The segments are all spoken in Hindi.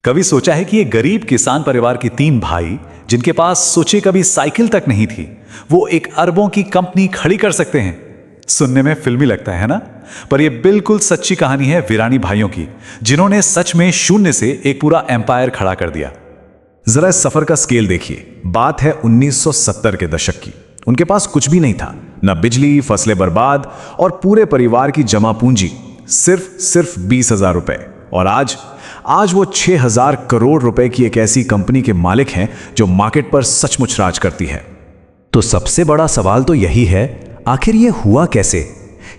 कभी सोचा है कि ये गरीब किसान परिवार के 3 भाई, जिनके पास सोचे कभी साइकिल तक नहीं थी, वो एक अरबों की कंपनी खड़ी कर सकते हैं? सुनने में फिल्मी लगता है ना, पर यह बिल्कुल सच्ची कहानी है वीरानी भाइयों की, जिन्होंने सच में शून्य से एक पूरा एम्पायर खड़ा कर दिया। जरा इस सफर का स्केल देखिए। बात है 1970 के दशक की। उनके पास कुछ भी नहीं था, न बिजली, फसलें बर्बाद और पूरे परिवार की जमा पूंजी सिर्फ 20,000 रुपए। और आज वो 6,000 करोड़ रुपए की एक ऐसी कंपनी के मालिक हैं जो मार्केट पर सचमुच राज करती है। तो सबसे बड़ा सवाल तो यही है, आखिर ये हुआ कैसे?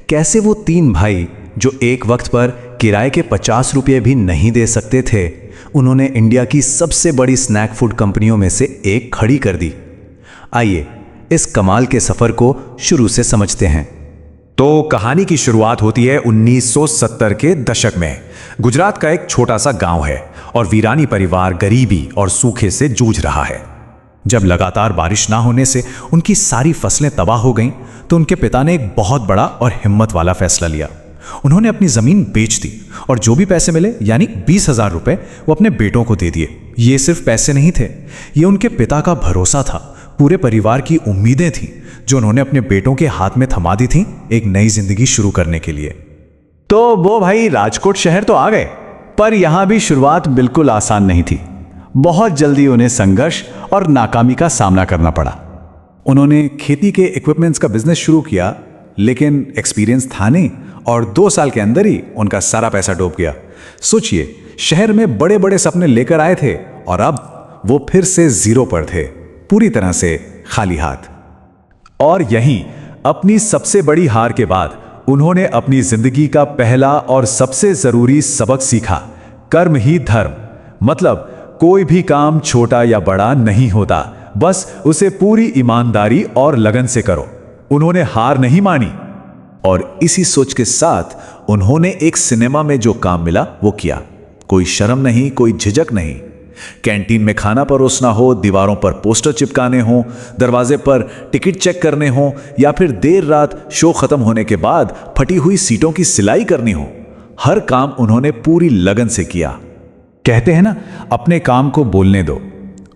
कैसे वो 3 भाई जो एक वक्त पर किराए के 50 रुपये भी नहीं दे सकते थे, उन्होंने इंडिया की सबसे बड़ी स्नैक फूड कंपनियों में से एक खड़ी कर दी? आइए इस कमाल के सफर को शुरू से समझते हैं। तो कहानी की शुरुआत होती है 1970 के दशक में। गुजरात का एक छोटा सा गांव है और वीरानी परिवार गरीबी और सूखे से जूझ रहा है। जब लगातार बारिश ना होने से उनकी सारी फसलें तबाह हो गईं, तो उनके पिता ने एक बहुत बड़ा और हिम्मत वाला फैसला लिया। उन्होंने अपनी जमीन बेच दी और जो भी पैसे मिले, यानी 20,000 रुपए, वो अपने बेटों को दे दिए। ये सिर्फ पैसे नहीं थे, ये उनके पिता का भरोसा था, पूरे परिवार की उम्मीदें थीं, जो उन्होंने अपने बेटों के हाथ में थमा दी थीं एक नई जिंदगी शुरू करने के लिए। तो वो भाई राजकोट शहर तो आ गए, पर यहां भी शुरुआत बिल्कुल आसान नहीं थी। बहुत जल्दी उन्हें संघर्ष और नाकामी का सामना करना पड़ा। उन्होंने खेती के इक्विपमेंट्स का बिजनेस शुरू किया, लेकिन एक्सपीरियंस था नहीं और 2 साल के अंदर ही उनका सारा पैसा डूब गया। सोचिए, शहर में बड़े बड़े सपने लेकर आए थे और अब वो फिर से जीरो पर थे, पूरी तरह से खाली हाथ। और यहीं अपनी सबसे बड़ी हार के बाद उन्होंने अपनी जिंदगी का पहला और सबसे जरूरी सबक सीखा, कर्म ही धर्म। मतलब कोई भी काम छोटा या बड़ा नहीं होता, बस उसे पूरी ईमानदारी और लगन से करो। उन्होंने हार नहीं मानी और इसी सोच के साथ उन्होंने एक सिनेमा में जो काम मिला वो किया। कोई शर्म नहीं, कोई झिझक नहीं। कैंटीन में खाना परोसना हो, दीवारों पर पोस्टर चिपकाने हो, दरवाजे पर टिकट चेक करने हो, या फिर देर रात शो खत्म होने के बाद फटी हुई सीटों की सिलाई करनी हो, हर काम उन्होंने पूरी लगन से किया। कहते हैं ना, अपने काम को बोलने दो।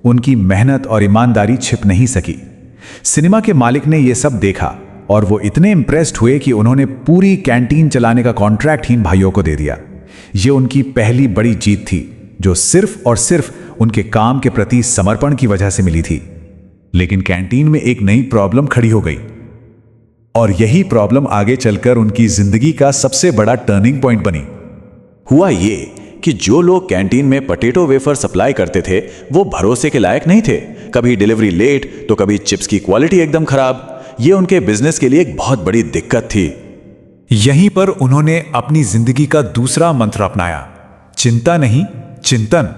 उनकी मेहनत और ईमानदारी छिप नहीं सकी। सिनेमा के मालिक ने यह सब देखा और वो इतने इंप्रेस्ड हुए कि उन्होंने पूरी कैंटीन चलाने का कॉन्ट्रैक्ट ही इन भाइयों को दे दिया। ये उनकी पहली बड़ी जीत थी, जो सिर्फ और सिर्फ उनके काम के प्रति समर्पण की वजह से मिली थी। लेकिन कैंटीन में एक नई प्रॉब्लम खड़ी हो गई और यही प्रॉब्लम आगे चलकर उनकी जिंदगी का सबसे बड़ा टर्निंग पॉइंट बनी। हुआ ये कि जो लोग कैंटीन में पोटैटो वेफर सप्लाई करते थे, वो भरोसे के लायक नहीं थे। कभी डिलीवरी लेट, तो कभी चिप्स की क्वालिटी एकदम खराब। ये उनके बिजनेस के लिए एक बहुत बड़ी दिक्कत थी। यहीं पर उन्होंने अपनी जिंदगी का दूसरा मंत्र अपनाया, चिंता नहीं, चिंतन।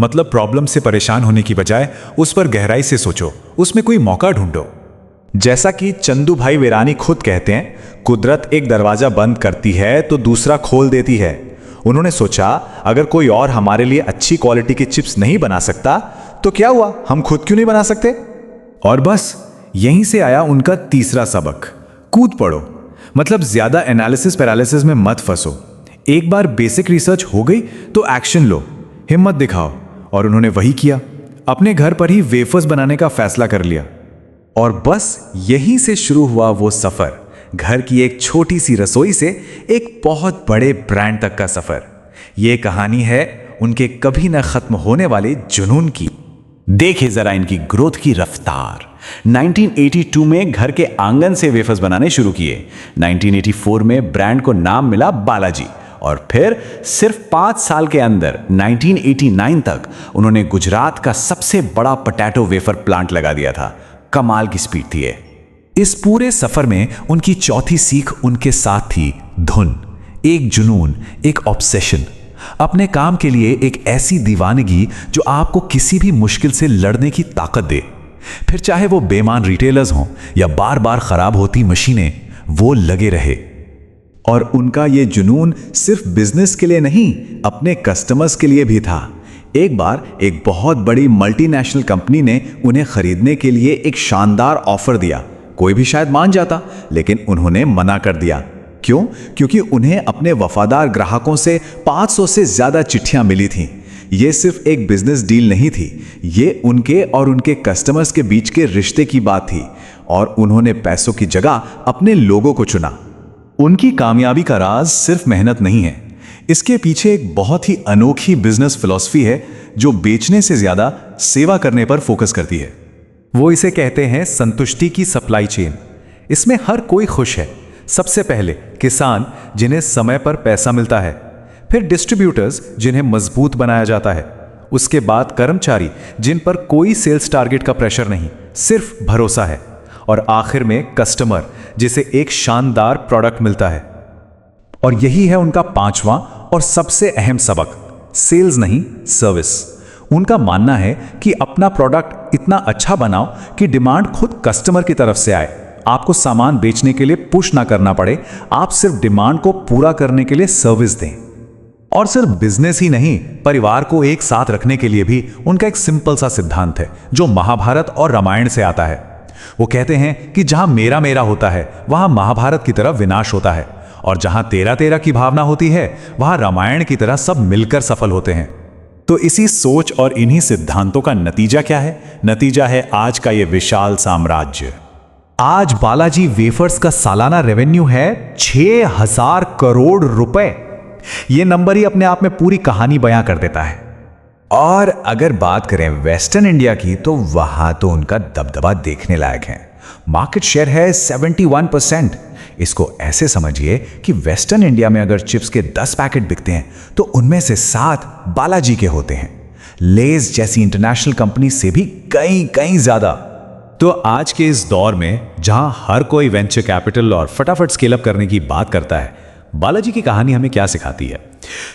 मतलब प्रॉब्लम से परेशान होने की बजाय उस पर गहराई से सोचो, उसमें कोई मौका ढूंढो। जैसा कि चंदू भाई वीरानी खुद कहते हैं, कुदरत एक दरवाजा बंद करती है तो दूसरा खोल देती है। उन्होंने सोचा, अगर कोई और हमारे लिए अच्छी क्वालिटी की चिप्स नहीं बना सकता तो क्या हुआ, हम खुद क्यों नहीं बना सकते? और बस यहीं से आया उनका तीसरा सबक, कूद पड़ो। मतलब ज्यादा एनालिसिस पैरालिसिस में मत फंसो। एक बार बेसिक रिसर्च हो गई तो एक्शन लो, हिम्मत दिखाओ। और उन्होंने वही किया, अपने घर पर ही वेफर्स बनाने का फैसला कर लिया। और बस यहीं से शुरू हुआ वो सफर, घर की एक छोटी सी रसोई से एक बहुत बड़े ब्रांड तक का सफर। ये कहानी है उनके कभी न खत्म होने वाले जुनून की। देखिए जरा इनकी ग्रोथ की रफ्तार। 1982 में घर के आंगन से वेफर्स बनाने शुरू किए। 1984 में ब्रांड को नाम मिला बालाजी और फिर सिर्फ 5 साल के अंदर 1989 तक उन्होंने गुजरात का सबसे बड़ा पोटैटो वेफर प्लांट लगा दिया था। कमाल की स्पीड थी ये। इस पूरे सफर में उनकी चौथी सीख उनके साथ थी, धुन, एक जुनून, एक ऑब्सेशन। अपने काम के लिए एक ऐसी दीवानगी जो आपको किसी भी मुश्किल से लड़ने की ताकत दे। फिर चाहे वो बेईमान रिटेलर्स हों या बार बार खराब होती मशीनें, वो लगे रहे। और उनका ये जुनून सिर्फ बिजनेस के लिए नहीं, अपने कस्टमर्स के लिए भी था। एक बार एक बहुत बड़ी मल्टीनेशनल कंपनी ने उन्हें खरीदने के लिए एक शानदार ऑफर दिया। कोई भी शायद मान जाता, लेकिन उन्होंने मना कर दिया। क्यों? क्योंकि उन्हें अपने वफादार ग्राहकों से 500 से ज्यादा चिट्ठियां मिली थीं। ये सिर्फ एक बिजनेस डील नहीं थी, ये उनके और उनके कस्टमर्स के बीच के रिश्ते की बात थी और उन्होंने पैसों की जगह अपने लोगों को चुना। उनकी कामयाबी का राज सिर्फ मेहनत नहीं है, इसके पीछे एक बहुत ही अनोखी बिजनेस फिलॉसफी है जो बेचने से ज्यादा सेवा करने पर फोकस करती है। वो इसे कहते हैं संतुष्टि की सप्लाई चेन। इसमें हर कोई खुश है। सबसे पहले किसान, जिन्हें समय पर पैसा मिलता है, फिर डिस्ट्रीब्यूटर्स, जिन्हें मजबूत बनाया जाता है, उसके बाद कर्मचारी, जिन पर कोई सेल्स टारगेट का प्रेशर नहीं, सिर्फ भरोसा है, और आखिर में कस्टमर, जिसे एक शानदार प्रोडक्ट मिलता है। और यही है उनका पांचवां और सबसे अहम सबक, सेल्स नहीं, सर्विस। उनका मानना है कि अपना प्रोडक्ट इतना अच्छा बनाओ कि डिमांड खुद कस्टमर की तरफ से आए। आपको सामान बेचने के लिए पुश ना करना पड़े, आप सिर्फ डिमांड को पूरा करने के लिए सर्विस दें। और सिर्फ बिजनेस ही नहीं, परिवार को एक साथ रखने के लिए भी उनका एक सिंपल सा सिद्धांत है जो महाभारत और रामायण से आता है। वो कहते हैं कि जहां मेरा मेरा होता है वहां महाभारत की तरह विनाश होता है, और जहां तेरा तेरा की भावना होती है वहां रामायण की तरह सब मिलकर सफल होते हैं। तो इसी सोच और इन्हीं सिद्धांतों का नतीजा क्या है? नतीजा है आज का ये विशाल साम्राज्य। आज बालाजी वेफर्स का सालाना रेवेन्यू है 6000 करोड़ रुपए। यह नंबर ही अपने आप में पूरी कहानी बयां कर देता है। और अगर बात करें वेस्टर्न इंडिया की, तो वहां तो उनका दबदबा देखने लायक है। मार्केट शेयर है 71%। इसको ऐसे समझिए कि वेस्टर्न इंडिया में अगर चिप्स के 10 पैकेट बिकते हैं तो उनमें से 7 बालाजी के होते हैं। लेज जैसी इंटरनेशनल कंपनी से भी कई कई ज्यादा। तो आज के इस दौर में जहां हर कोई वेंचर कैपिटल और फटाफट स्केल अप करने की बात करता है, बालाजी की कहानी हमें क्या सिखाती है?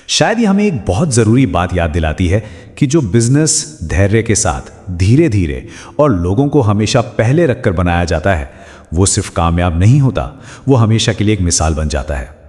शायद ये हमें एक बहुत जरूरी बात याद दिलाती है कि जो बिजनेस धैर्य के साथ धीरे धीरे और लोगों को हमेशा पहले रखकर बनाया जाता है, वो सिर्फ कामयाब नहीं होता, वो हमेशा के लिए एक मिसाल बन जाता है।